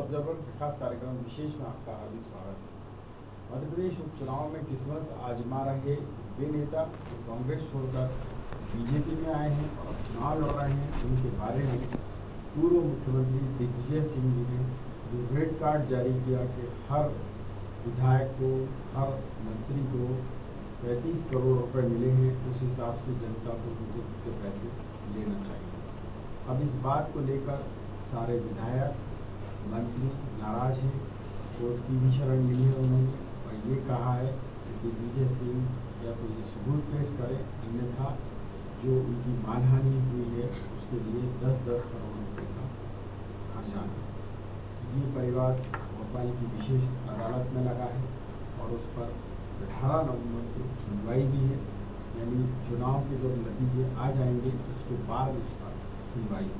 Observer खास कार्यक्रम विशेष में आपका हार्दिक स्वागत है। मध्य प्रदेश उपचुनाव में किस्मत आजमा रहे वे नेता जो कांग्रेस छोड़कर बीजेपी में आए हैं और चुनाव लड़ रहे हैं, उनके बारे में पूर्व मुख्यमंत्री दिग्विजय सिंह जी ने जो रेड कार्ड जारी किया कि हर विधायक को, हर मंत्री को 35 करोड़ रुपए मिले हैं, उस हिसाब से जनता को बीजेपी के पैसे लेना चाहिए। अब इस बात को लेकर सारे विधायक मंत्री नाराज हैं। कोर्ट की भी शरण ली है उन्होंने और ये कहा है कि दिग्विजय सिंह या तो ये सबूत पेश करें, अन्यथा जो उनकी मानहानि हुई है उसके लिए 10-10 करोड़ रुपए का हर्जाना। ये परिवार भोपाल की विशेष अदालत में लगा है और उस पर 18 नवंबर को सुनवाई भी है, यानी चुनाव के जब नतीजे आ जाएंगे उसके बाद उस पर सुनवाई।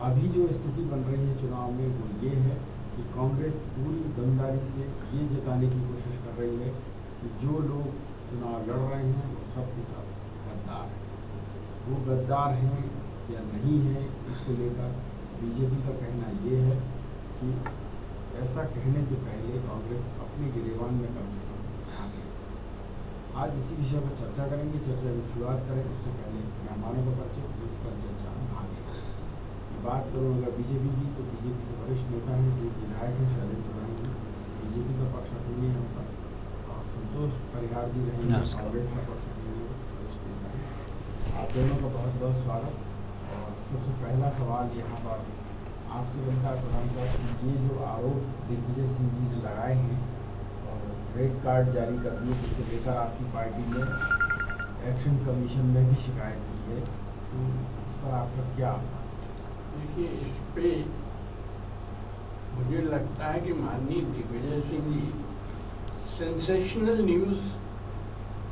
अभी जो स्थिति बन रही है चुनाव में वो ये है कि कांग्रेस पूरी दमदारी से ये जताने की कोशिश कर रही है कि जो लोग चुनाव लड़ रहे हैं वो सब के सब गद्दार हैं। वो गद्दार हैं या नहीं हैं, इसको लेकर बीजेपी का कहना ये है कि ऐसा कहने से पहले कांग्रेस अपने गिरेबान में कम से कम झांके। आज इसी विषय पर चर्चा करेंगे। चर्चा की शुरुआत करें उससे पहले मेहमानों का परिचय, उस पर चर्चा आगे। बात करूँ अगर बीजेपी की, तो बीजेपी से वरिष्ठ नेता हैं जो विधायक हैं शैलेंद्र रहेंगे, बीजेपी का पक्षाघाती है उनका, और संतोष परिहार जी रहेंगे कांग्रेस का पक्षाघाती वरिष्ठ नेता है। आप दोनों का बहुत बहुत स्वागत। और सबसे पहला सवाल यहाँ पर आपसे बनता है प्रधान साहब, ये जो आरोप दिग्विजय सिंह जी ने लगाए हैं और रेड कार्ड जारी कर दिए, जिसको लेकर आपकी पार्टी ने इलेक्शन कमीशन में भी शिकायत की है, तो इस पर आपका क्या? देखिए, इस पे मुझे लगता है कि माननीय दिग्विजय सिंह जी सेंसेशनल न्यूज़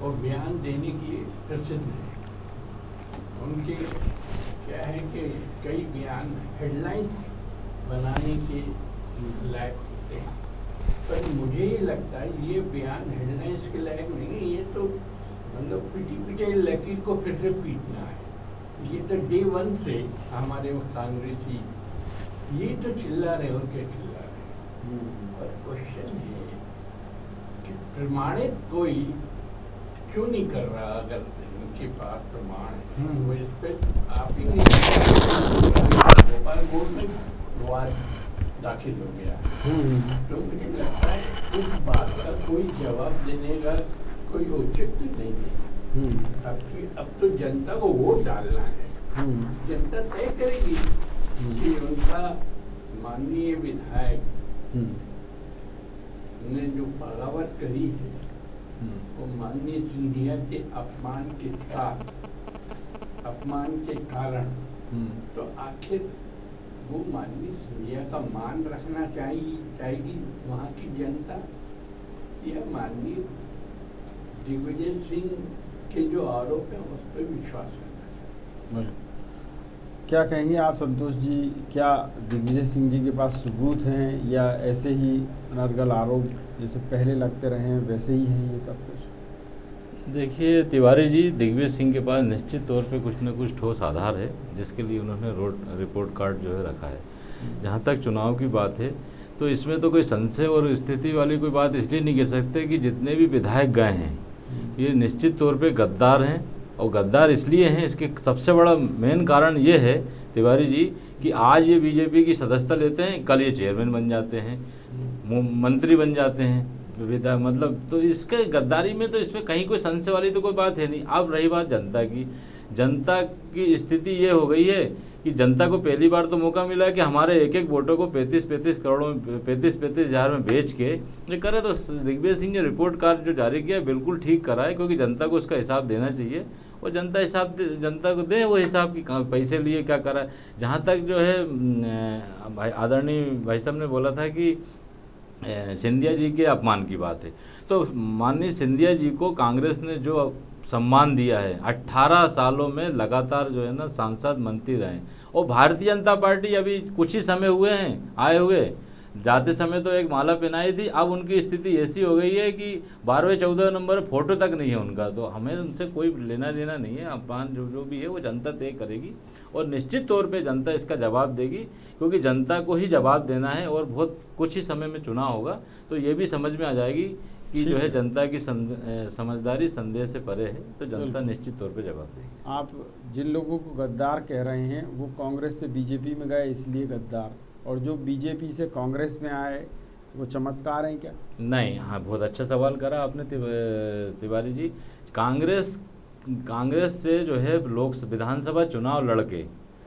और बयान देने के लिए प्रसिद्ध हैं। उनके क्या है कि कई बयान हेडलाइंस बनाने के लायक होते हैं, पर मुझे ये लगता है ये बयान हेडलाइंस के लायक नहीं है। ये तो मतलब पिटे लकीर को फिर से पीटना है। ये तो डे 1 से हमारे कांग्रेसी ये तो चिल्ला रहे और क्या चिल्ला रहे। और क्वेश्चन है कि प्रमाणित कोई क्यों नहीं कर रहा? अगर उनके पास प्रमाण है वो इस पर आप ही भोपाल कोर्ट में विवाद दाखिल हो गया, तो मुझे लगता है इस बात का कोई जवाब देने का कोई औचित्य नहीं है। अब तो जनता को वोट डालना है, जनता तय करेगी कि उनका माननीय विधायक ने जो बगावत करी है वो माननीय सिंधिया के अपमान के कारण, तो आखिर वो माननीय सिंधिया का मान रखना चाहेगी वहाँ की जनता, या माननीय दिग्विजय सिंह के जो आरोप है उस पर विश्वास करना चाहिए? क्या कहेंगे आप संतोष जी, क्या दिग्विजय सिंह जी के पास सबूत हैं या ऐसे ही अनर्गल आरोप जैसे पहले लगते रहे हैं वैसे ही हैं ये सब कुछ? देखिए तिवारी जी, दिग्विजय सिंह के पास निश्चित तौर पे कुछ न कुछ ठोस आधार है जिसके लिए उन्होंने रिपोर्ट कार्ड जो है रखा है। जहाँ तक चुनाव की बात है तो इसमें तो कोई संशय और स्थिति वाली कोई बात इसलिए नहीं कह सकते कि जितने भी विधायक गए हैं ये निश्चित तौर पे गद्दार हैं। और गद्दार इसलिए हैं, इसके सबसे बड़ा मेन कारण ये है तिवारी जी कि आज ये बीजेपी की सदस्यता लेते हैं, कल ये चेयरमैन बन जाते हैं, मंत्री बन जाते हैं विधायक, मतलब तो इसके गद्दारी में तो इसमें कहीं कोई संशय वाली तो कोई बात है नहीं। अब रही बात जनता की स्थिति ये हो गई है कि जनता को पहली बार तो मौका मिला है कि हमारे एक एक वोटों को 35-35 करोड़ में 35-35 हज़ार में बेच के ये करे। तो दिग्विजय सिंह ने रिपोर्ट कार्ड जो जारी किया बिल्कुल ठीक करा है, क्योंकि जनता को उसका हिसाब देना चाहिए और जनता को दे वो हिसाब की पैसे लिए क्या करा। जहाँ तक जो है भाई आदरणीय भाई साहब ने बोला था कि सिंधिया जी के अपमान की बात है, तो माननीय सिंधिया जी को कांग्रेस ने जो सम्मान दिया है, 18 सालों में लगातार जो है ना सांसद मंत्री रहे, और भारतीय जनता पार्टी अभी कुछ ही समय हुए हैं आए हुए, जाते समय तो एक माला पहनाई थी, अब उनकी स्थिति ऐसी हो गई है कि 12वें-14वें नंबर फोटो तक नहीं है उनका। तो हमें उनसे कोई लेना देना नहीं है, अपमान जो भी है वो जनता तय करेगी और निश्चित तौर पे जनता इसका जवाब देगी, क्योंकि जनता को ही जवाब देना है और बहुत कुछ ही समय में चुनाव होगा। तो ये भी समझ में आ जाएगी कि जो है जनता की समझदारी संदेश से परे है, तो जनता निश्चित तौर पे जवाब देगी। आप जिन लोगों को गद्दार कह रहे हैं वो कांग्रेस से बीजेपी में गए इसलिए गद्दार, और जो बीजेपी से कांग्रेस में आए वो चमत्कार हैं क्या? नहीं। हाँ, बहुत अच्छा सवाल करा आपने तिवारी जी। कांग्रेस से जो है लोक विधानसभा चुनाव लड़के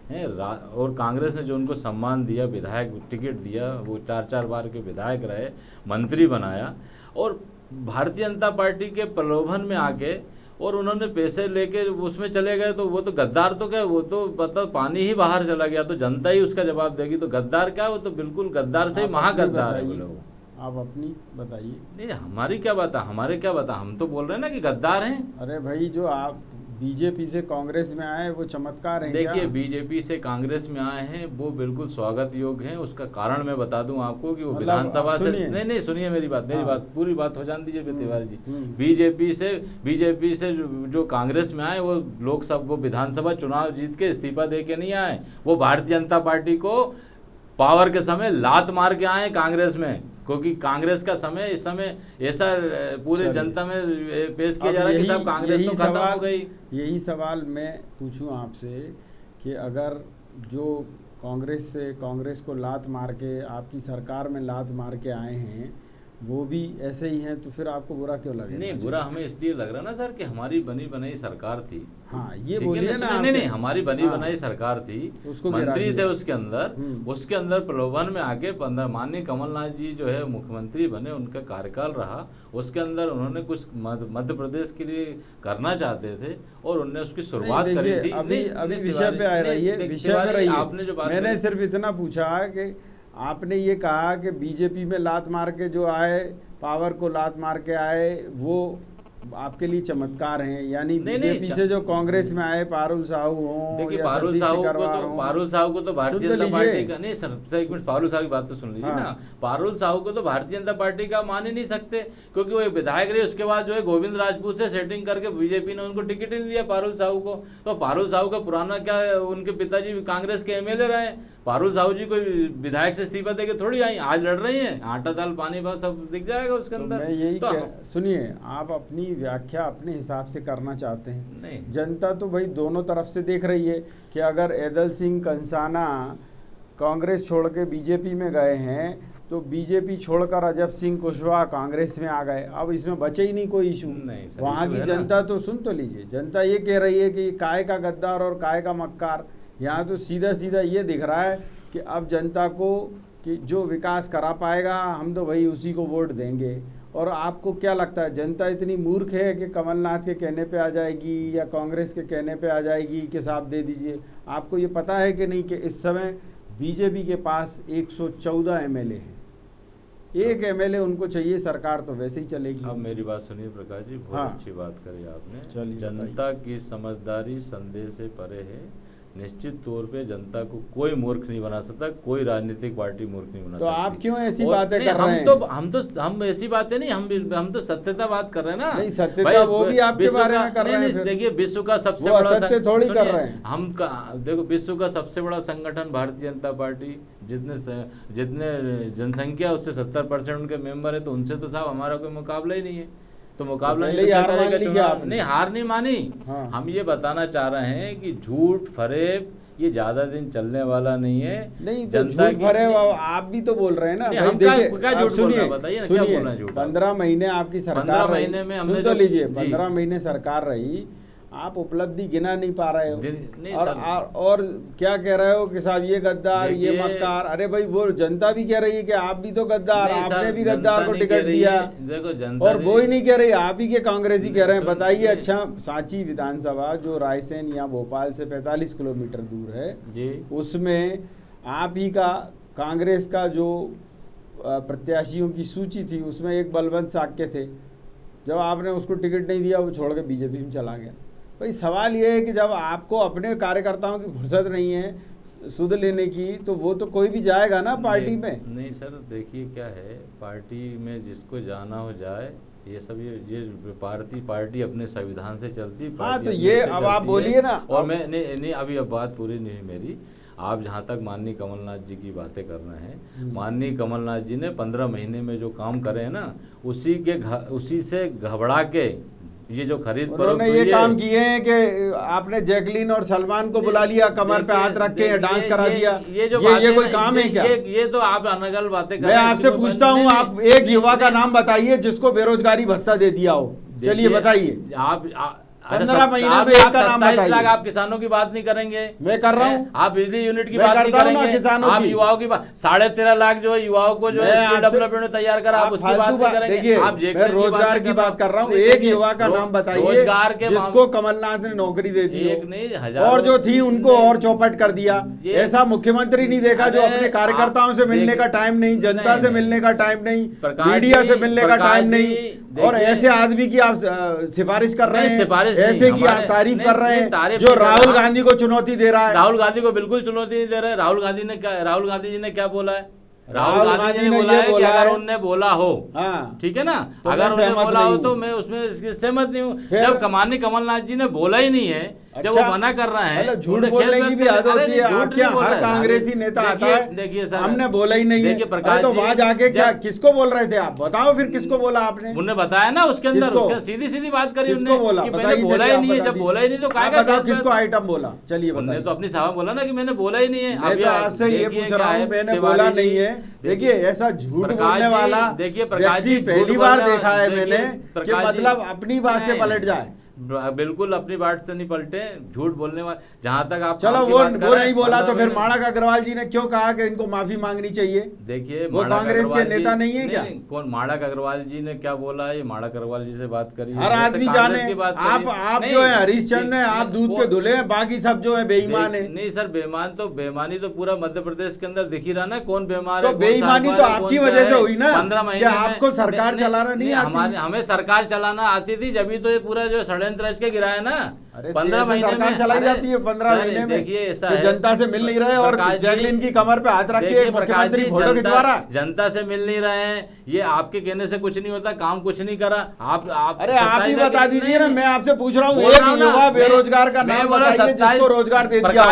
हैं और कांग्रेस ने जो उनको सम्मान दिया, विधायक टिकट दिया, वो 4-4 बार के विधायक रहे, मंत्री बनाया, और भारतीय जनता पार्टी के प्रलोभन में आके और उन्होंने पैसे लेके उसमें चले गए, तो वो तो गद्दार तो क्या, वो तो मतलब पानी ही बाहर चला गया, तो जनता ही उसका जवाब देगी। तो गद्दार क्या, वो तो बिल्कुल गद्दार से ही महागद्दार है वो लोग। आप अपनी बताइए। नहीं, हमारी क्या बात है, हमारे क्या बात है, हम तो बोल रहे हैं ना कि गद्दार हैं। अरे भाई, जो आप बीजेपी से कांग्रेस में आए वो चमत्कार है। देखिए, बीजेपी से कांग्रेस में आए हैं वो बिल्कुल स्वागत योग्य हैं। उसका कारण मैं बता दूं आपको कि वो विधानसभा से नहीं सुनिए मेरी बात पूरी बात हो जान दीजिए तिवारी जी। बीजेपी से जो कांग्रेस में आए वो लोकसभा वो विधानसभा चुनाव जीत के इस्तीफा दे के नहीं आए, वो भारतीय जनता पार्टी को पावर के समय लात मार के आए कांग्रेस में, क्योंकि कांग्रेस का समय इस समय ऐसा पूरे जनता में पेश किया जा रहा है कि सब कांग्रेस तो खत्म हो गई। यही सवाल मैं पूछूं आपसे कि अगर जो कांग्रेस को लात मार के आपकी सरकार में लात मार के आए हैं वो भी ऐसे ही हैं, तो फिर आपको बुरा क्यों लगे? नहीं, बुरा हमें इसलिए लग रहा ना सर कि हमारी बनी बनाई सरकार थी। हाँ, ये बोलिए ना। नहीं, हमारी बनी बनाई सरकार थी, मंत्री थे उसके अंदर प्रलोभन में आके माननीय कमलनाथ जी जो है मुख्यमंत्री बने, उनका कार्यकाल रहा, उसके अंदर उन्होंने कुछ मध्य प्रदेश के लिए करना चाहते थे और उन्होंने उसकी शुरुआत करी थी। अभी विषय पे आ रही है, आपने जो बात, मैंने सिर्फ इतना पूछा कि आपने ये कहा कि बीजेपी में लात मार के जो आए, पावर को लात मार के आए, वो आपके लिए चमत्कार हैं, यानी बीजेपी से जो कांग्रेस में आए, पारुल साहू हो, देखिए पारुल साहू को तो भारतीय जनता पार्टी का, नहीं सर एक मिनट, पारुल साहू की बात तो सुन लीजिए ना। पारुल साहू को तो भारतीय जनता पार्टी का मान ही नहीं सकते, क्योंकि वो एक विधायक रहे, उसके बाद जो है गोविंद राजपूत से सेटिंग करके बीजेपी ने उनको टिकट ही नहीं दिया पारुल साहू को। तो पारुल साहू का पुराना क्या, उनके पिताजी कांग्रेस के एमएलए रहे। पारुल साहू जी कोई विधायक से इस्तीफा देके थोड़ी आई, आज लड़ रही हैं, आटा दाल पानी भात सब दिख जाएगा उसके अंदर। मैं यही सुनिए, आप अपनी व्याख्या अपने हिसाब से करना चाहते हैं, नहीं जनता तो भाई दोनों तरफ से देख रही है कि अगर ऐदल सिंह कंसाना कांग्रेस छोड़ के बीजेपी में गए हैं तो बीजेपी छोड़कर अजब सिंह कुशवाहा कांग्रेस में आ गए, अब इसमें बचे ही नहीं कोई इशू। वहाँ की जनता तो सुन तो लीजिए, जनता ये कह रही है कि काय का गद्दार और काय का मक्कार। यहाँ तो सीधा सीधा ये दिख रहा है कि अब जनता को कि जो विकास करा पाएगा हम तो भाई उसी को वोट देंगे। और आपको क्या लगता है, जनता इतनी मूर्ख है कि कमलनाथ के कहने पे आ जाएगी या कांग्रेस के कहने पे आ जाएगी कि साहब दे दीजिए? आपको ये पता है कि नहीं कि इस समय बीजेपी के पास 114 एमएलए हैं, एक एमएलए उनको चाहिए, सरकार तो वैसे ही चलेगी। अब मेरी बात सुनिए प्रकाश जी, बहुत अच्छी बात करी आपने। जनता की समझदारी संदेश से परे है, निश्चित तौर पे जनता को कोई मूर्ख नहीं बना सकता, कोई राजनीतिक पार्टी मूर्ख नहीं बना सकती। तो आप क्यों ऐसी बातें कर रहे हैं? हम ऐसी बातें नहीं, हम तो सत्यता बात कर रहे हैं ना। नहीं, सत्यता वो भी आपके बारे में कर रहे हैं। देखिए, विश्व का सबसे बड़ा सत्य थोड़ी कर रहे हैं हम। देखो, विश्व का सबसे बड़ा संगठन भारतीय जनता पार्टी, जितने जनसंख्या उससे 70% उनके मेंबर है, तो उनसे तो साहब हमारा कोई मुकाबला ही नहीं है। तो मुकाबला नहीं, हार नहीं मानी। हाँ। हम ये बताना चाह रहे हैं कि झूठ फरेब ये ज्यादा दिन चलने वाला नहीं है। नहीं तो झूठ फरेब आप भी तो बोल रहे हैं ना भाई। देखिए, सुनिए 15 महीने आपकी सरकार रही, सुन तो लीजिए, 15 महीने सरकार रही, आप उपलब्धि गिना नहीं पा रहे हो और क्या कह रहे हो कि साहब ये गद्दार, ये मक्कार। अरे भाई, वो जनता भी कह रही है कि आप भी तो गद्दार, आपने भी गद्दार को टिकट दिया। देखो, जनता और वो ही नहीं कह रही, आप ही के कांग्रेसी कह रहे हैं। बताइए, अच्छा, सांची विधानसभा जो रायसेन या भोपाल से 45 किलोमीटर दूर है, उसमें आप ही का कांग्रेस का जो प्रत्याशियों की सूची थी उसमें एक बलवंत साक्य थे। जब आपने उसको टिकट नहीं दिया, वो छोड़ के बीजेपी में चला गया। भाई सवाल ये है कि जब आपको अपने कार्यकर्ताओं की फुर्सत नहीं है सुध लेने की, तो वो तो कोई भी जाएगा ना पार्टी में। नहीं सर, देखिए क्या है, पार्टी में जिसको जाना हो जाए, ये सब ये पार्टी अपने संविधान से चलती है। हाँ, तो पार्टी ये अपने से अब आप चलती बोलिए है। ना। और मैं नहीं अभी अब बात पूरी नहीं है मेरी। आप जहाँ तक माननीय कमलनाथ जी की बातें कर रहे हैं, माननीय कमलनाथ जी ने 15 महीने में जो काम करे हैं ना, उसी से घबरा के ये जो खरीद उन्होंने ये काम किए हैं कि आपने जैकलीन और सलमान को बुला लिया, कमर पे हाथ रख के डांस करा दिया। ये कोई काम है क्या? ये तो आप अनगल बातें कर मैं आपसे पूछता हूँ, आप एक युवा का नाम बताइए जिसको बेरोजगारी भत्ता दे दिया हो। चलिए बताइए। आप 15 महीने में एक का नाम 27 लाख बताइए। आप किसानों की बात नहीं करेंगे। मैं कर रहा हूँ। आप बिजली यूनिट की मैं बात नहीं करता हूँ ना करेंगे। किसानों आप की। युवाओं की बात 13.5 लाख जो है युवाओं को जो है स्किल डेवलपमेंट में तैयार करा, आप उसकी बात नहीं करेंगे। देखिए, आप मैं रोजगार की बात कर रहा हूँ। एक युवा का नाम बताइए रोजगार के जिसको कमलनाथ ने नौकरी दे दी एक नहीं, हजारों और जो थी उनको और चौपट कर दिया। ऐसा मुख्यमंत्री नहीं देखा जो अपने कार्यकर्ताओं से मिलने का टाइम नहीं, जनता से मिलने का टाइम नहीं, मीडिया से मिलने का टाइम नहीं, और ऐसे आदमी की आप सिफारिश कर रहे हैं, ऐसे की आप तारीफ कर रहे हैं जो राहुल गांधी को चुनौती दे रहा है। राहुल गांधी को बिल्कुल चुनौती नहीं दे रहे। राहुल गांधी जी ने क्या बोला है? राहुल गांधी ने बोला ये है कि बोला अगर है, उन्होंने बोला हो, हाँ, ठीक है ना, तो अगर उन्होंने सहमत बोला नहीं हो हूं। तो मैं उसमें इसकी सहमत नहीं हूँ। जब कमलनाथ जी ने बोला ही नहीं है, जब वो मना कर रहे हैं, मतलब झूठ बोलने की भी आदत होती है। आपके यहाँ हर कांग्रेसी नेता आता है, देखिए सर, हमने बोला ही नहीं है। अरे तो वहां जाके क्या किसको बोल रहे थे आप? बताओ फिर किसको बोला आपने? उन्होंने बताया ना उसके अंदर, सीधी बात करी किसको बोला? कि मैंने बोला ही नहीं है। जब बोला ही नहीं तो आप बताओ किसको आइटम बोला? चलिए उन्होंने बताइए। तो अपनी सभा बोला ना कि मैंने बोला ही नहीं है। मैं तो आपसे ये पूछ रहा हूँ, मैंने बोला नहीं है। देखिए, ऐसा झूठ बोलने वाला व्यक्ति पहली बार देखा है मैंने कि मतलब अपनी बात से पलट जाए। बिल्कुल अपनी बात से नहीं पलटे, झूठ बोलने वाले। जहां तक आप चलो वो नहीं बोला तो फिर माणक अग्रवाल जी ने क्यों कहा कि इनको माफी मांगनी चाहिए? देखिए, वो कांग्रेस के नेता नहीं है क्या? कौन माणक अग्रवाल जी ने क्या बोला है? माणक अग्रवाल जी से बात करी, हर आदमी जाने। आप जो है हरिश्चंद्र है, आप दूध के धुले हैं, बाकी सब जो है बेईमान है। नहीं सर, बेईमानी तो पूरा मध्य प्रदेश के अंदर दिख ही रहा ना, कौन बेईमान है। बेईमानी तो आपकी वजह से हुई ना। 15 महीने आपको सरकार चलाना नहीं आती। हमें सरकार चलाना आती थी, जब तो ये पूरा जो षड्यंत्र के गिराया ना। 15 महीने सरकार चलाई जाती है 15 महीने में। देखिए, जनता से मिल नहीं रहे और जैकलीन की कमर पे हाथ रख के मुख्यमंत्री फोटो खिंचवा रहा। जनता से मिल नहीं रहे हैं, ये आपके कहने से कुछ नहीं होता, काम कुछ नहीं करा। आप अरे आप ही बता दीजिए ना, मैं आपसे पूछ रहा हूँ। एक युवा बेरोजगार का नाम बताइए जिसको रोजगार दे दिया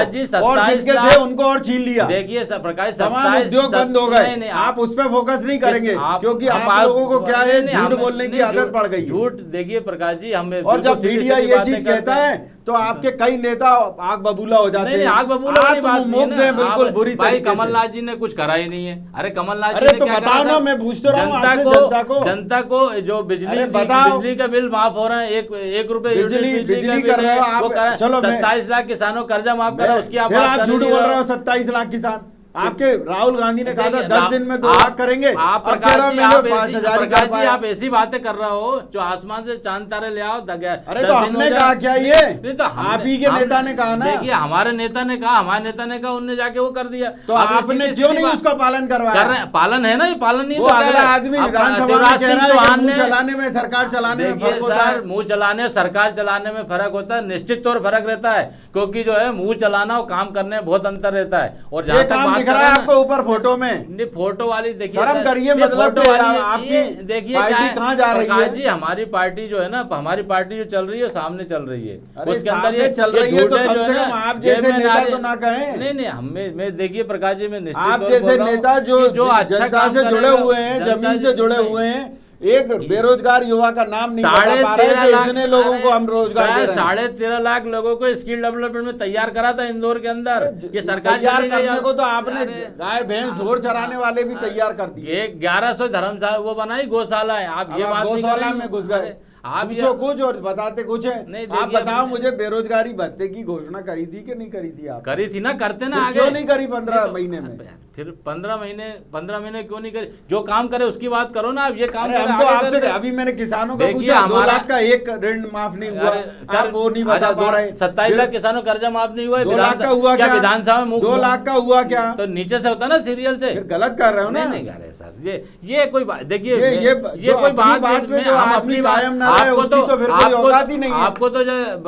और जिनके थे उनको और छीन लिया। देखिए प्रकाश, तमाम उद्योग बंद हो गए। आप उस पर फोकस नहीं करेंगे क्योंकि आप लोगों को क्या है, झूठ बोलने की आदत पड़ गई। झूठ, देखिए प्रकाश जी, हमें और जब मीडिया ये चीज कहता है तो आपके कई नेता आग बबूला हो जाते हैं। आग बबूला की बात नहीं है ना। बिल्कुल बुरी तरीके से। कमलनाथ जी ने कुछ करा ही नहीं है। अरे कमलनाथ जी ने तो बताओ ना, मैं पूछ रहा हूँ आपसे। जनता को जो बिजली का बिल माफ हो रहा है, 1 रुपए बिजली कर रहे हो आप। चलो 27 लाख किसानों कर्जा माफ करा, उसकी आप झूठ बोल रहे हो। 27 लाख किसान आपके राहुल गांधी ने कहा था 10 दिन में 2 लाख करेंगे। आप प्रकाश जी, आप ऐसी बातें कर रहे हो जो आसमान से चांद तारे ले आओ। अरे तो हमने कहा क्या? ये तो आप ही के नेता ने कहा ना। देखिए, हमारे नेता ने कहा, उनने जाके वो कर दिया। तो आपने क्यों नहीं उसका पालन करवाया? पालन है ना, ये पालन नहीं। वो अगला आदमी विधानसभा में कह रहा है कि मुंह चलाने में सरकार चलाने में फर्क होता है। मुंह चलाने और सरकार चलाने में फर्क होता है, निश्चित तौर फर्क रहता है, क्योंकि जो है मुंह चलाना और काम करने में बहुत अंतर रहता है। और जहाँ तक दिख रहा है आपको ऊपर फोटो में, नहीं फोटो वाली देखिए, शर्म करिए। मतलब आपकी देखिए पार्टी कहाँ जा रही है जी? हमारी पार्टी जो है ना, हमारी पार्टी जो चल रही है सामने चल रही है। उसके अंदर ये चल रही है तो कम से कम आप जैसे नेता तो ना कहें। नहीं, मैं देखिए प्रकाश जी, मैं आप जैसे नेता जो जनता से जुड़े हुए हैं, जमीन से जुड़े हुए हैं, एक बेरोजगार युवा का नाम नहीं बता पा रहे कि इतने लोगों को हम रोजगार दे रहे हैं। 13.5 लाख लोगों को स्किल डेवलपमेंट में तैयार करा था इंदौर के अंदर। ये सरकार तैयार करने को तो आपने गाय भैंस ढोर चराने वाले भी तैयार कर दिए। 1100 धर्मशाला वो बनाई, गौशाला है। आप ये बात गौशाला में घुस गए। आप पूछो कुछ और बताते कुछ है। आप बताओ मुझे, बेरोजगारी भत्ते की घोषणा करी थी कि नहीं करी थी? आप करी थी ना, करते ना आगे क्यों नहीं करी 15 महीने में? फिर 15 महीने क्यों नहीं करे? जो काम करे उसकी बात करो ना। आप ये काम अरे हम तो आपसे अभी मैंने किसानों का पूछा, 2 लाख का एक ऋण माफ नहीं हुआ, आप वो नहीं बता पा रहे। 27 लाख किसानों कर्जा माफ नहीं हुआ। 2 लाख का हुआ क्या? विधानसभा में 2 लाख का हुआ क्या? तो नीचे से होता ना सीरियल से। फिर गलत कर रहे हो ना। नहीं कर रहे सर, ये कोई बात देखिए, ये कोई बात में जो आदमी कायम ना रहे उसकी तो फिर कोई औकात ही नहीं है। आपको तो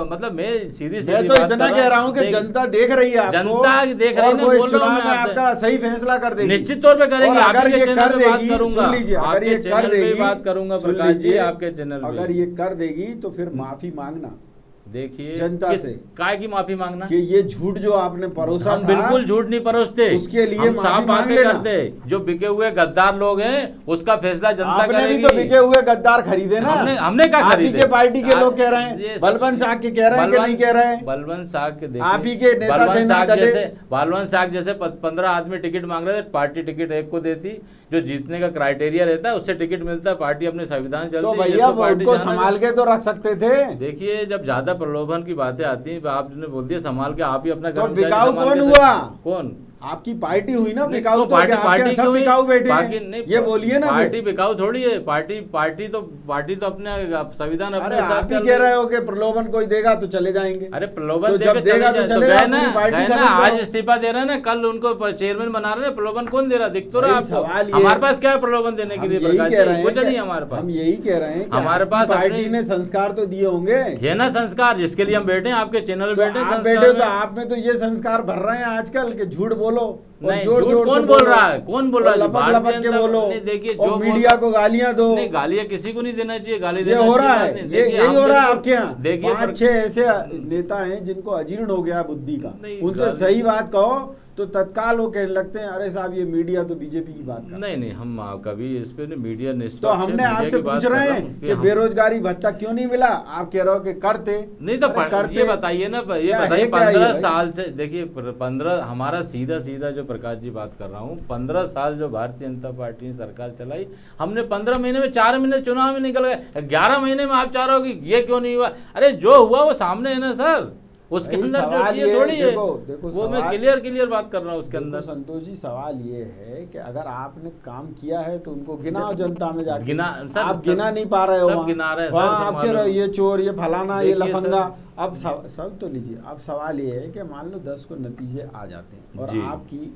मतलब मैं सीधी मैं तो इतना कह रहा हूँ कि जनता देख रही है आपको, जनता देख रही है, और वो इस चुनाव में आपका सही फैसला कर देगी, निश्चित तौर पे करेंगे। अगर ये कर देगी, सुन लीजिए, अगर ये कर देगी, बात करूंगा प्रकाश जी आपके चैनल पे, अगर ये कर देगी तो फिर माफी मांगना देखिए जनता से, काय की माफी मांगना कि ये झूठ जो आपने परोसा था, बिल्कुल झूठ नहीं परोसते, उसके लिए हम साफ बातें करते। जो बिके हुए गद्दार लोग हैं उसका फैसला जनता करेगी। आपने भी तो बिके हुए गद्दार खरीदे ना। हमने क्या खरीदे? आप ही के पार्टी के लोग कह रहे हैं, बलवंत साग के कह रहे हैं कि नहीं कह रहे हैं? बलवंत साग के आप ही के नेता थे ना दलित। बलवंत साग जैसे 15 आदमी टिकट मांग रहे थे, पार्टी टिकट एक को देती, जो जीतने का क्राइटेरिया रहता है उससे टिकट मिलता है, पार्टी अपने संविधान चलती है। तो भैया उनको संभाल के तो रख सकते थे। देखिए जब ज्यादा प्रलोभन की बातें आती हैं, आपने बोल दिया संभाल के, आप ही अपना तो बिकाऊ कौन हुआ? कौन? आपकी पार्टी हुई ना बिकाऊ। तो पार्टी सब बिकाऊ बैठे हैं, ये बोलिए ना। पार्टी बिकाऊ थोड़ी है, पार्टी तो अपने संविधान अपने आप ही कह रहे हो कि प्रलोभन कोई देगा तो चले जाएंगे। अरे प्रलोभन तो जब देगा तो चलेगा ना। पार्टी का आज इस्तीफा दे रहे हैं ना, कल उनको चेयरमैन बना रहे हैं, प्रलोभन कौन दे रहा? दिख तो रहा आपको। हमारे पास क्या है प्रलोभन देने के लिए? कुछ नहीं हमारे पास। हम यही कह रहे हैं हमारे पास पार्टी ने संस्कार तो दिए होंगे, है ना संस्कार, जिसके लिए हम बैठे हैं आपके चैनल बैठे तो आप में तो ये संस्कार भर रहे हैं आजकल के झूठ बोलो। नहीं, झूठ कौन बोल रहा है? कौन बोल रहा है? लपक के बोलो। देखिए और मीडिया को गालियां दो। नहीं, गालियां किसी को नहीं देना चाहिए। गाली ये हो रहा है, यही हो रहा है आपके यहाँ। देखिए 5-6 ऐसे नेता हैं जिनको अजीर्ण हो गया बुद्धि का, उनसे सही बात कहो तो तत्काल वो कहने लगते हैं अरे साहब ये मीडिया तो बीजेपी की बात कर। नहीं हम कभी इस पे मीडिया ने तो हमने आपसे पूछ रहे हैं कि बेरोजगारी भत्ता क्यों नहीं मिला, आप कह रहे हो कि करते नहीं। तो करते ये बताइए ना, ये बताइए 15 साल से देखिए 15 हमारा सीधा जो प्रकाश जी बात कर रहा हूँ, 15 साल जो भारतीय जनता पार्टी ने सरकार चलाई, हमने 15 महीने में 4 महीने चुनाव में निकल गए, 11 महीने में आप चाह रहे हो कि ये क्यों नहीं हुआ? अरे जो हुआ वो सामने है ना सर, उसके अंदर जो ये थोड़ी है। देखो वो मैं क्लियर बात कर रहा हूँ उसके अंदर। संतोष जी सवाल ये है कि अगर आपने काम किया है तो उनको गिनाओ जनता में जाके। आप गिना नहीं पा रहे हो, सब गिना रहे हैं वहाँ आप कह रहे हो ये चोर, ये फलाना, ये लफंगा। अब सब तो लीजिए। अब सवाल ये है कि मान लो 10 को नतीजे आ जाते हैं और आपकी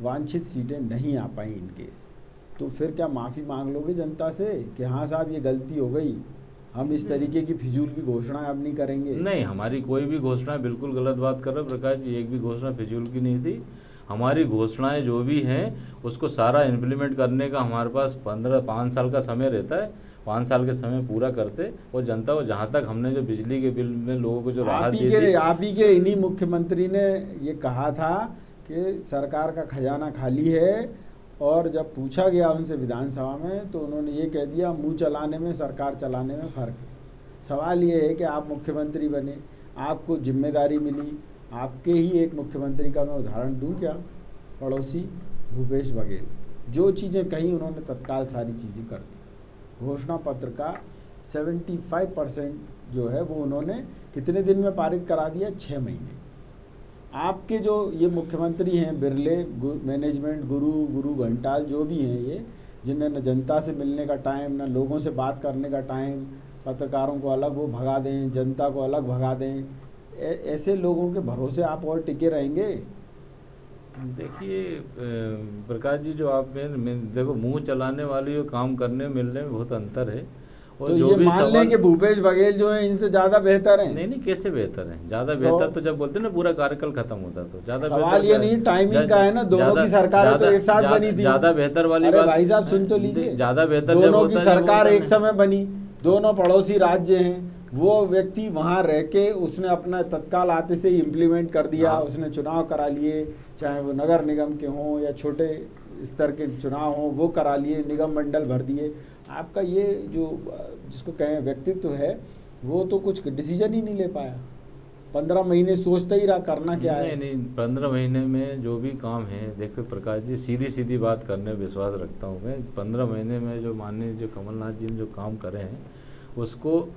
वांछित सीटें नहीं आ पाई इन केस, तो फिर क्या माफी मांग लोगे जनता से कि हाँ साहब ये गलती हो गई, हम इस तरीके की फिजूल की घोषणाएं अब नहीं करेंगे? नहीं, हमारी कोई भी घोषणा, बिल्कुल गलत बात कर रहे हो प्रकाश जी, एक भी घोषणा फिजूल की नहीं थी। हमारी घोषणाएं जो भी हैं उसको सारा इम्प्लीमेंट करने का हमारे पास 5 साल का समय रहता है। 5 साल के समय पूरा करते और जनता को जहाँ तक हमने जो बिजली के बिल में लोगों को जो राहत दी थी, आप ही के इन्हीं मुख्यमंत्री ने ये कहा था कि सरकार का खजाना खाली है, और जब पूछा गया उनसे विधानसभा में तो उन्होंने ये कह दिया मुंह चलाने में सरकार चलाने में फ़र्क है। सवाल ये है कि आप मुख्यमंत्री बने, आपको जिम्मेदारी मिली, आपके ही एक मुख्यमंत्री का मैं उदाहरण दूं क्या, पड़ोसी भूपेश बघेल, जो चीज़ें कहीं उन्होंने तत्काल सारी चीज़ें कर दी। घोषणा पत्र का 75% जो है वो उन्होंने कितने दिन में पारित करा दिया? 6 महीने। आपके जो ये मुख्यमंत्री हैं बिरले, मैनेजमेंट गुरु घंटाल, जो भी हैं ये, जिन्हें न जनता से मिलने का टाइम, न लोगों से बात करने का टाइम, पत्रकारों को अलग वो भगा दें, जनता को अलग भगा दें, ऐसे लोगों के भरोसे आप और टिके रहेंगे? देखिए प्रकाश जी, जो आप में देखो मुंह चलाने वाली और काम करने मिलने में बहुत अंतर है। तो ये मान लें कि भूपेश बघेल जो है इनसे ज्यादा बेहतर है? नहीं, कैसे बेहतर है? ज्यादा बेहतर तो जब बोलते हैं ना पूरा कार्यकाल खत्म होता तो ज्यादा। सवाल ये नहीं टाइमिंग का है ना, दोनों की सरकारें तो एक साथ बनी थी। ज्यादा बेहतर वाली बात भाई साहब सुन तो लीजिए, ज्यादा बेहतर दोनों की सरकार एक समय बनी, दोनों पड़ोसी राज्य हैं, वो व्यक्ति वहाँ रह के उसने अपना तत्काल आते से ही इम्प्लीमेंट कर दिया। उसने चुनाव करा लिए, चाहे वो नगर निगम के हों या छोटे स्तर के चुनाव हों, वो करा लिए, निगम मंडल भर दिए। आपका ये जो जिसको कहें व्यक्तित्व है वो तो कुछ डिसीजन ही नहीं ले पाया, 15 महीने सोचता ही रहा करना क्या है। नहीं, 15 महीने में जो भी काम है, देखो प्रकाश जी सीधी बात करने विश्वास रखता हूँ मैं। 15 महीने में जो माननीय जो कमलनाथ जी ने जो काम करे हैं उसको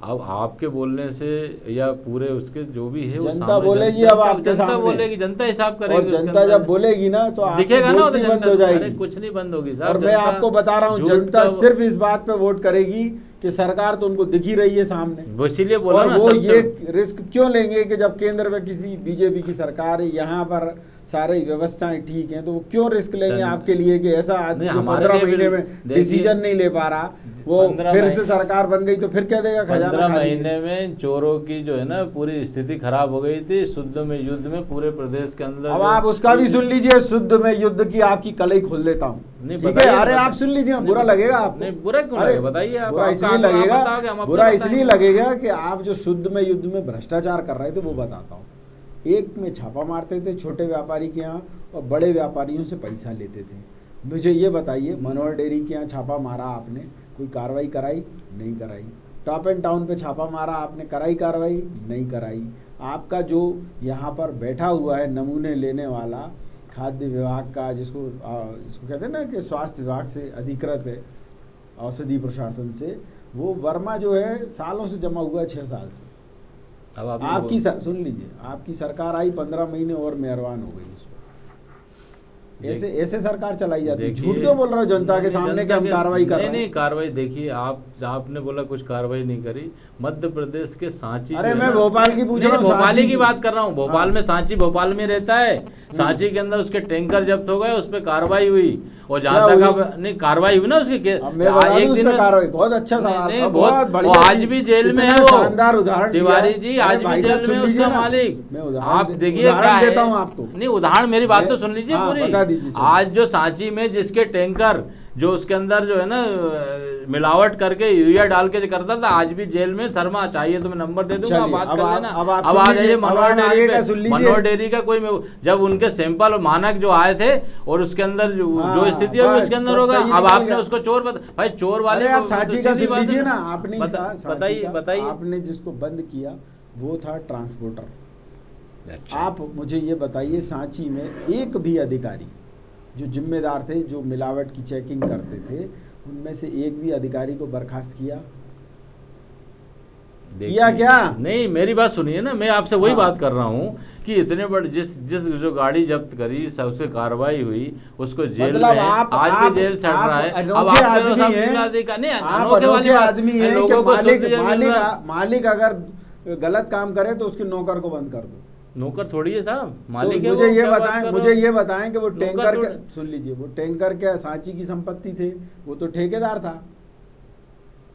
अब आपके बोलने से या पूरे उसके जो भी है वो जनता सामने बोलेगी अब आपके जनता सामने। बोलेगी, जनता हिसाब करेगी और उसके जनता अंदर। जब बोलेगी ना तो आपकी दिखेगा ना, वो तो बोलती बंद जनता हो अरे जाएगी। कुछ नहीं बंद होगी साहब। और मैं जनता आपको बता रहा हूँ, झूठ जनता का- सिर्फ इस बात पे वोट करेगी कि सरकार तो उनको दिख ही रही है सामने। वो इसीलिए बोला और ना वो सबसे- ये रिस्क क्यों लेंगे कि जब केंद्र में किसी बीजेपी की सरकार है, यहाँ पर सारी व्यवस्थाएं ठीक हैं, तो वो क्यों रिस्क लेंगे चल- आपके लिए कि ऐसा आदमी नहीं, जो हमारे 15 लिए महीने भी- में देखिए, डिसीजन नहीं ले पा रहा, वो 15 फिर महीने- से सरकार बन गई तो फिर कह देगा 15 खजाना खाली है। महीने में चोरों की जो है ना पूरी स्थिति खराब हो गई थी। शुद्ध में युद्ध में पूरे प्रदेश के अंदर अब जो- आप उसका भी सुन लीजिए, शुद्ध में युद्ध की आपकी कलई खोल देता हूँ। नहीं, ठीक है, बताइए, अरे बताइए। आप सुन लीजिए ना, नहीं, बुरा लगेगा आपको। नहीं, बुरा क्यों अरे, लगेगा? बताइए आप। बुरा आपका- इसलिए आप लगेगा, बताओगे, हम अपना बुरा बताएंगे। इसलिए लगेगा कि आप जो शुद्ध में युद्ध में भ्रष्टाचार कर रहे थे वो बताता हूँ। एक में छापा मारते थे छोटे व्यापारी के यहाँ और बड़े व्यापारियों से पैसा लेते थे। मुझे ये बताइए, मनोहर डेयरी के यहाँ छापा मारा आपने, कोई कार्रवाई कराई? नहीं कराई। टॉप एंड टाउन पे छापा मारा आपने, कराई कार्रवाई? नहीं कराई। आपका जो यहाँ पर बैठा हुआ है नमूने लेने वाला खाद्य विभाग का, जिसको कहते हैं ना कि स्वास्थ्य विभाग से अधिकृत है, औषधि प्रशासन से, वो वर्मा जो है सालों से जमा हुआ है, 6 साल से। अब आपकी सुन लीजिए, आपकी सरकार आई 15 महीने और मेहरबान हो गई उस पर। ऐसे ऐसे सरकार चलाई जाती है। झूठ क्यों बोल रहे हो जनता के सामने कि हम कार्रवाई कर रहे हैं? नहीं, कार्रवाई देखिए, आपने बोला कुछ कार्रवाई नहीं करी। मध्य प्रदेश के सांची, अरे मैं भोपाल की पूछ रहा हूँ, भोपाल सांची की बात कर रहा हूँ। भोपाल हाँ। में सांची, भोपाल में रहता है। सांची के अंदर उसके टैंकर जब्त हो गए, उस पर कार्रवाई हुई। और जहाँ क्या तक हुई? आप नहीं कार्रवाई हुई ना उसकी, अब मैं बता दूं उस पे कार्रवाई। बहुत अच्छा सवाल, बहुत बढ़िया। वो आज भी जेल में है। इतना वो शानदार उदाहरण दिया तिवारी है। जी अरे आज भी भाई साहब, जेल में सुन है लीजिए उसका ना। मालिक। मैं उदाहरण आप देखिए क्या उदाहरण है। देता हूँ आपको। नहीं, उदाहरण मेरी बात तो मैं- सुन लीजिए हाँ, पूरी। बता दीजिए, चलो। आज जो सांची में जिसके टैंकर जो उसके अंदर जो है ना मिलावट करके यूरिया डाल के जो करता था, आज भी जेल में। शर्मा चाहिए तो मैं नंबर दे दूंगा, चलिए, बात अब कर आप- लेना। अब आप अब सुन आ लीजिए, जाइए अब मनोहर आप आगे डेयरी का पे। सुन लीजिए। मनोहर डेयरी का कोई जब उनके सैंपल मानक जो आए थे और उसके अंदर जो हाँ, स्थिति होगी बस, उसके अंदर सब होगा। सही अब निकल आपने गया। उसको चोर भाई चोर वाले अरे आप को- सांची का सीधी सुन बात है लीजिए ना। ना। आपने बताइए, बताइए। आपने जिसको बंद किया वो था ट्रांसपोर्टर। अच्छा। आप मुझे ये बताइए, सांची में एक भी अधिकारी जो जिम्मेदार थे, जो मिलावट की चेकिंग करते थे, उनमें से एक भी अधिकारी को बर्खास्त किया क्या? नहीं, मेरी बात सुनिए ना, मैं आपसे वही हाँ। बात कर रहा हूँ कि इतने बड़े जिस जो गाड़ी जब्त करी, सबसे कार्रवाई हुई, उसको जेल मतलब में आज भी जेल चढ़ रहा है। अब अनोखे आप कह रहे हो आदमी साहब हैं, जिम्मेदारी का नहीं, आप अनोखे वाली अनोखे बात- आदमी हैं कि लोगों को शुद्ध जमीन में- मालिक अगर गलत काम करे तो उसके नौकर को बंद कर दो। नौकर थोड़ी है साहब, तो मालिक है मुझे वो, ये क्या बात बताएं, कर रहे मुझे हो? ये बताएं कि वो नौकर टैंकर के, थोड़ी- सुन लीजिए, वो टैंकर क्या सांची की संपत्ति थे? वो तो ठेकेदार था।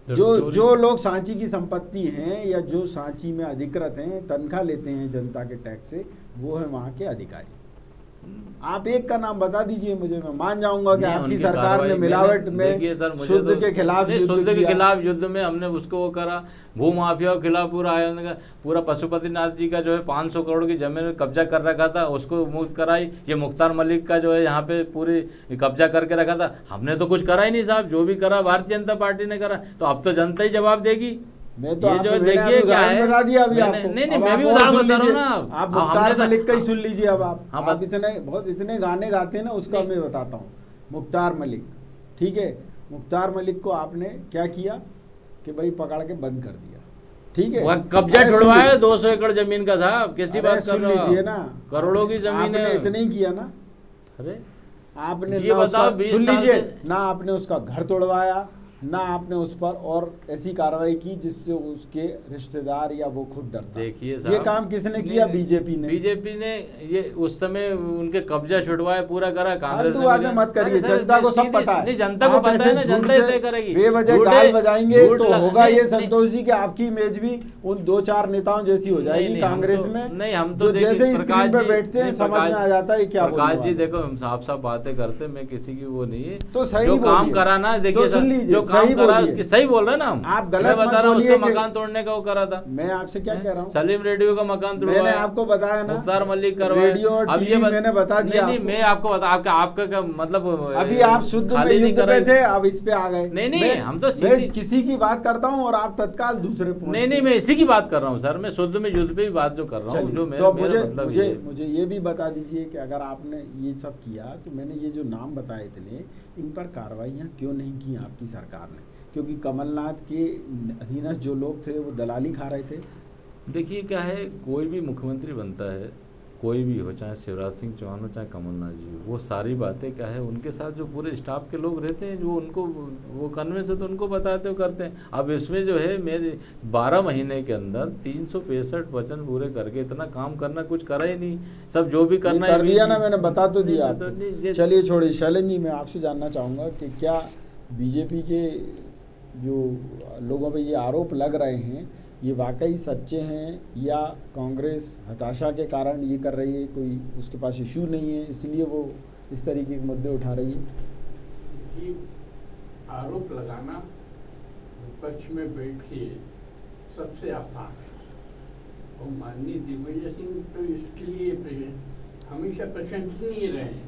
तो जो लोग सांची की संपत्ति हैं या जो सांची में अधिकृत हैं, तनख्वाह लेते हैं जनता के टैक्स से, वो है वहाँ के अधिकारी। आप एक का नाम बता दीजिए मुझे, मैं मान जाऊंगा कि नहीं, आपकी उनकी सरकार ने कार्रवाई मिलावट में देखिए सर, मुझे शुद्ध तो- के खिलाफ नहीं, युद्ध शुद्ध के किया। खिलाफ युद्ध में हमने उसको वो करा। भू माफिया के खिलाफ पूरा आयोजन का पूरा पशुपतिनाथ जी का जो है 500 करोड़ की जमीन में कब्जा कर रखा था, उसको मुक्त कराई। ये मुख्तार मलिक का जो है यहाँ पे पूरी कब्जा करके रखा था। हमने तो कुछ करा ही नहीं साहब, जो भी करा भारतीय जनता पार्टी ने करा। तो अब तो जनता ही जवाब देगी। मैं तो ये आपको जो मैंने देखिए आपको क्या उदाहरण है, बता दिया अभी मैंने- आपको। नहीं, अब मैं आप भी और उदाहरण सुन बता रहा हूँ लीजिए। ना। आप अब मुख्तार हमने तो- मलिक का ही सुन लीजिए। अब आप हाँ, आप इतने गाने गाते हैं ना, उसका मैं बताता हूँ। मुख्तार मलिक, ठीक है, मुख्तार मलिक को आपने क्या किया कि भाई पकड़ के बंद कर दिया, ठीक है। वह कब्जा अरे सुन छुड़वाया लीजिए। 200 एकड़ जमीन का साहब, कैसी अरे बात कर सुन रहे हो आप? लीजिए ना, करोड़ों की जमीन आपने है। इतने ही किया ना। अरे आपने ये ना उसका, बताओ, 20 सुन साल लीजिए से- ना, आपने उसका घर तोड़वाया, ना आपने उस पर और ऐसी कार्रवाई की जिससे उसके रिश्तेदार या वो खुद डरता। देखिए ये साहब, काम किसने किया? बीजेपी ने। बीजेपी ने ये उस समय उनके कब्जा छुड़वाया, पूरा करा। कांग्रेस फालतू ने बातें भी- मत करिए, अरे सर, जनता को सब सीधी- पता है। नहीं, जनता को आप पता ऐसे है ना, झूठ जनता ही से तय करेगी। बेवजह झूठे- गाल बजाएंगे झूठ तो लगा- होगा नहीं, ये नहीं, संतोष जी कि आपकी इमेज भी उन 2-4 नेताओं जैसी हो जाएगी नहीं, हम कांग्रेस तो- में। नहीं, हम तो जो देखिए, जैसे ही प्रकाश स्क्रीन पे जी- बैठते हैं नहीं, समझ में प्रकाश- आ जाता है क्या बोलने प्रकाश जी वाले। देखो, हम साफ साफ बातें करते, मैं किसी की वो नहीं है। तो सही जो काम बोलिए। करा ना, देखिए तो सर, सुन लीजिए, जो काम सही करा बोलिए। उसकी सही बोल रहे हैं ना हम। आप गलत मैं मत बता रहा हूँ, बोलिए उसका कि- मकान तोड़ने का वो करा था। मैं आपसे क्या कह रहा हूँ? सलीम रेडियो का मकान तोड़वाया। मैंने आपको बताया ना, मुख्तार मलिक करवाया। रेडियो और अब टीवी मैंने बता दिया नहीं, आपको। मैं आपको बता, आपका क्या मतलब, अभी आप शुद्ध में खाली नहीं युद्ध पे कराई। थे, अब इस पे आ गए। नहीं, हम तो मैं सीधी- किसी की बात करता हूँ और आप तत्काल दूसरे पहुंचते हैं। नहीं, मैं इसी की बात कर रहा हूँ सर। मैं शुद्ध में युद्ध पे भी बात जो कर रहा हूँ, चलिए, जो तो मेरा मुझे मतलब मुझे ये है। मुझे ये भी बता दीजिए कि अगर आपने ये सब किया तो मैंने ये जो नाम बताए इतने, इन पर कार्रवाइयाँ क्यों नहीं की आपकी सरकार सरकार ने, क्योंकि कमलनाथ के अधीनस्थ जो लोग थे वो दलाली खा रहे थे। देखिए क्या है, कोई भी मुख्यमंत्री बनता है, कोई भी हो, चाहे शिवराज सिंह चौहान हो चाहे कमलनाथ जी हो, वो सारी बातें क्या है उनके साथ जो पूरे स्टाफ के लोग रहते हैं, जो उनको वो कन्विंस है तो उनको बताते हो करते हैं। अब इसमें जो है मेरे 12 महीने के अंदर 365 वचन पूरे करके इतना काम करना कुछ करा ही नहीं, सब जो भी करना कर दिया ना, मैंने बता तो नहीं, दिया तो नहीं, आपको। चलिए छोड़िए, शैलेंद्र जी मैं आपसे जानना चाहूँगा कि क्या बीजेपी के जो लोगों पे ये आरोप लग रहे हैं ये वाकई सच्चे हैं, या कांग्रेस हताशा के कारण ये कर रही है, कोई उसके पास इशू नहीं है इसलिए वो इस तरीके के मुद्दे उठा रही है? ये आरोप लगाना विपक्ष में बैठ के सबसे आसान है, और माननीय दिग्विजय सिंह तो इसके लिए हमेशा प्रशंसनीय रहे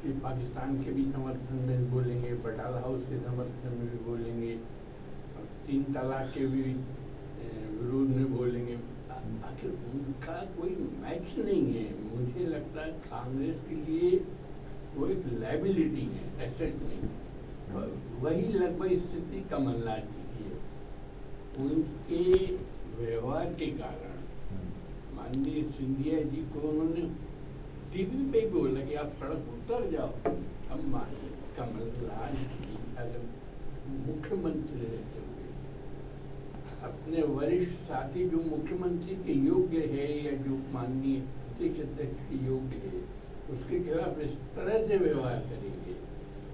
कि पाकिस्तान के भी समर्थन में बोलेंगे, बटाला हाउस के समर्थन में भी बोलेंगे, 3 तलाक के भी विरोध में बोलेंगे। आखिर उनका कोई मैच नहीं है। मुझे लगता है कांग्रेस के लिए वो एक लायबिलिटी है, एसेट नहीं। वही लगभग स्थिति कमलनाथ जी की है। उनके व्यवहार के कारण माननीय सिंधिया जी को उन्होंने टीवी पे भी बोला कि आप सड़क उतर जाओ। अब माननीय कमलनाथ जी अगर मुख्यमंत्री रहते हुए अपने वरिष्ठ साथी जो मुख्यमंत्री के योग्य है या जो माननीय प्रदेश अध्यक्ष के योग्य है उसके खिलाफ इस तरह से व्यवहार करेंगे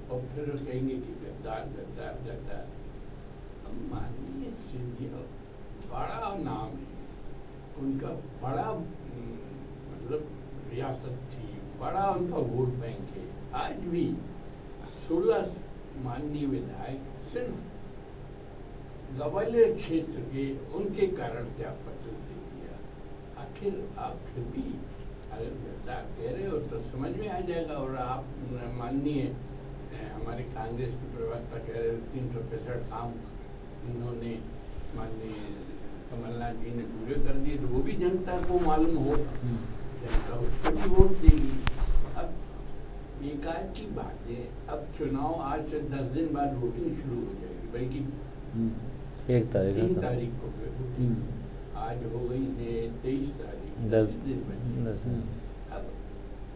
और फिर कहेंगे कि गद्दार गद्दार गद्दार। माननीय सिंधिया बड़ा नाम है उनका, बड़ा मतलब रियासत थी, बड़ा उनका वोट बैंक है। आज भी 16 माननीय विधायक सिर्फ ग्वालियर क्षेत्र के उनके कारण से आप पसंद नहीं किया। आखिर आप फिर भी अगर गद्दार कह रहे हो तो समझ में आ जाएगा। और आप माननीय हमारे कांग्रेस के प्रवक्ता कह रहे हो 365 काम इन्होंने माननीय कमलनाथ जी ने पूरे कर दिए, तो वो भी जनता को मालूम हो, जनता उसको भी वोट देगी। अब बेकार की बात है। अब चुनाव आज से 10 दिन बाद वोटिंग शुरू हो जाएगी, बल्कि 1 तारीख 3 तारीख को आज हो गई है 23 तारीख, 10 दिन में। अब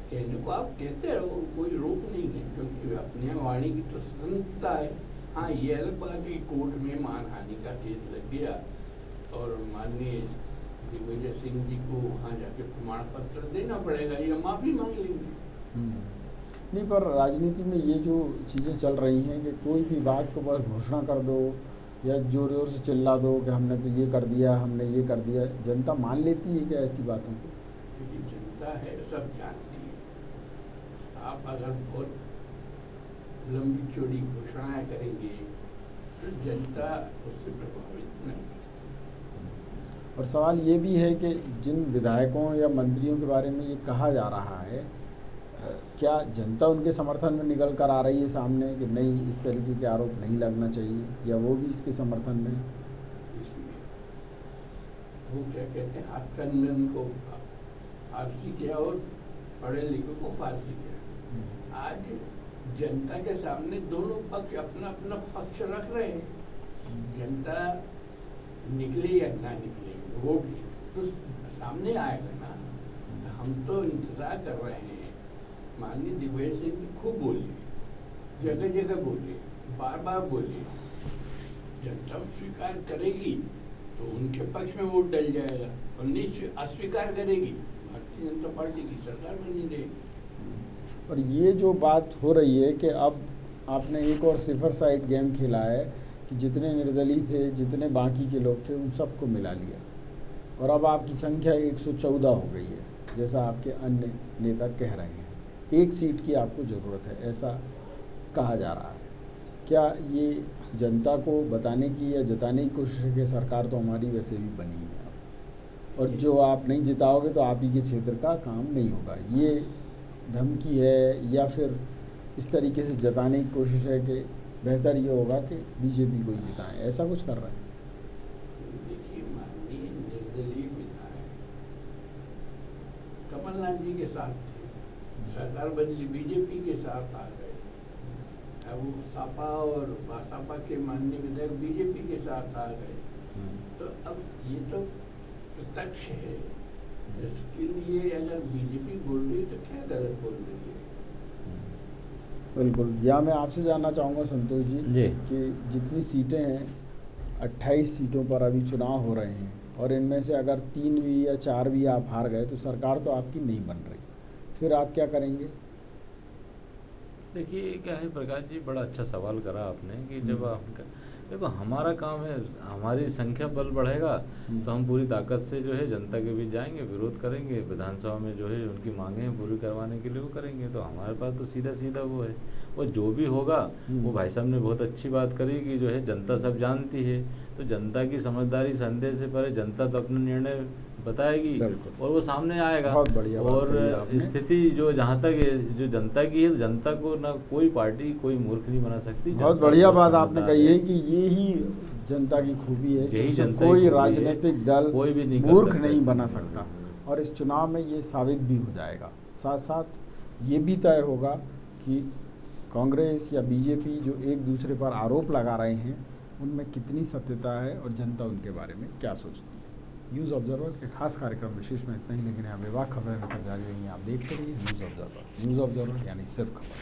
कहने को आप कहते रहो, कोई रोक नहीं है, क्योंकि अपने वाणी की तो स्वतंत्रता है। हाँ, ये अलग बात है कोर्ट में मानहानि का केस लग गया और माननीय दिग्विजय सिंह जी को वहाँ जाके प्रमाण पत्र देना पड़ेगा या माफी मांग लेंगे। नहीं, पर राजनीति में ये जो चीज़ें चल रही हैं कि कोई भी बात को बस घोषणा कर दो या जोर जोर से चिल्ला दो कि हमने तो ये कर दिया, हमने ये कर दिया, जनता मान लेती है क्या ऐसी बातों को? क्योंकि जनता है, सब जानती है। आप अगर बहुत लंबी चौड़ी घोषणाएं करेंगे तो जनता उससे प्रभावित नहीं है। और सवाल ये भी है कि जिन विधायकों या मंत्रियों के बारे में ये कहा जा रहा है, क्या जनता उनके समर्थन में निकल कर आ रही है सामने कि नहीं, इस तरीके के आरोप नहीं लगना चाहिए, या वो भी इसके समर्थन में? वो क्या कहते हैं, हाथ कन्वेंशन को फारसी किया और पढ़े लिखे को फारसी किया। आज जनता के सामने दोनों पक्ष अपना अपना पक्ष रख रहे हैं। जनता निकले या ना निकले, वोट तो सामने आएगा ना। हम तो इंतजार कर रहे हैं। माननीय दिग्विजय सिंह की खूब बोली, जगह जगह बोले, बार बार बोले। जनता स्वीकार करेगी तो उनके पक्ष में वोट डल जाएगा, और नहीं अस्वीकार करेगी भारतीय जनता पार्टी की सरकार बनी रहेगी। और ये जो बात हो रही है कि अब आपने एक और सिफर साइड गेम खेला है कि जितने निर्दलीय थे, जितने बाकी के लोग थे, उन सबको मिला लिया, और अब आपकी संख्या 114 हो गई है, जैसा आपके अन्य नेता कह रहे हैं। 1 सीट की आपको ज़रूरत है, ऐसा कहा जा रहा है। क्या ये जनता को बताने की या जताने की कोशिश है कि सरकार तो हमारी वैसे भी बनी है, और जो आप नहीं जिताओगे तो आप ही के क्षेत्र का काम नहीं होगा? ये धमकी है, या फिर इस तरीके से जताने की कोशिश है कि बेहतर ये होगा कि बीजेपी को ही जिताएं, ऐसा कुछ कर रहे हैं? देखिए, माननीय निर्दलीय विधायक कमलनाथ जी के साथ थे, सरकार बदली बीजेपी के साथ आ गए। अब वो सपा और बसपा के माननीय विधायक बीजेपी के साथ आ गए। तो अब ये तो प्रत्यक्ष है। इसके लिए अगर बीजेपी बोल रही है तो क्या गलत बोल रही है? बिल्कुल। या मैं आपसे जानना चाहूँगा संतोष जी कि जितनी सीटें हैं 28 सीटों पर अभी चुनाव हो रहे हैं और इनमें से अगर 3 भी या 4 भी आप हार गए तो सरकार तो आपकी नहीं बन रही, फिर आप क्या करेंगे? देखिए क्या है प्रकाश जी, बड़ा अच्छा सवाल करा आपने कि जब आप देखो हमारा काम है, हमारी संख्या बल बढ़ेगा तो हम पूरी ताकत से जो है जनता के बीच जाएंगे, विरोध करेंगे, विधानसभा में जो है उनकी मांगे हैं पूरी करवाने के लिए वो करेंगे। तो हमारे पास तो सीधा सीधा वो है, वो जो भी होगा वो भाई साहब ने बहुत अच्छी बात करी कि जो है जनता सब जानती है। तो जनता की समझदारी संदेह से परे जनता तो अपना निर्णय बताएगी और वो सामने आएगा। बहुत बढ़िया बात और कही आपने। स्थिति जो जहाँ तक जो जनता की है, जनता को ना कोई पार्टी कोई मूर्ख नहीं बना सकती। बहुत बढ़िया बात आपने कही है कि ये ही जनता की खूबी है, यही कि जनता की कोई खूबी है, राजनीतिक दल कोई भी नहीं कर मूर्ख सकता नहीं है। बना सकता और इस चुनाव में ये साबित भी हो जाएगा। साथ साथ ये भी तय होगा कि कांग्रेस या बीजेपी जो एक दूसरे पर आरोप लगा रहे हैं उनमें कितनी सत्यता है और जनता उनके बारे में क्या सोचती है। न्यूज़ ऑब्जर्वर के खास कार्यक्रम विशेष में इतना ही, लेकिन यहाँ बेबाक खबरें लेकर जारी रहेंगी। आप देखते रहिए न्यूज़ ऑब्जर्वर यानी सिर्फ खबर।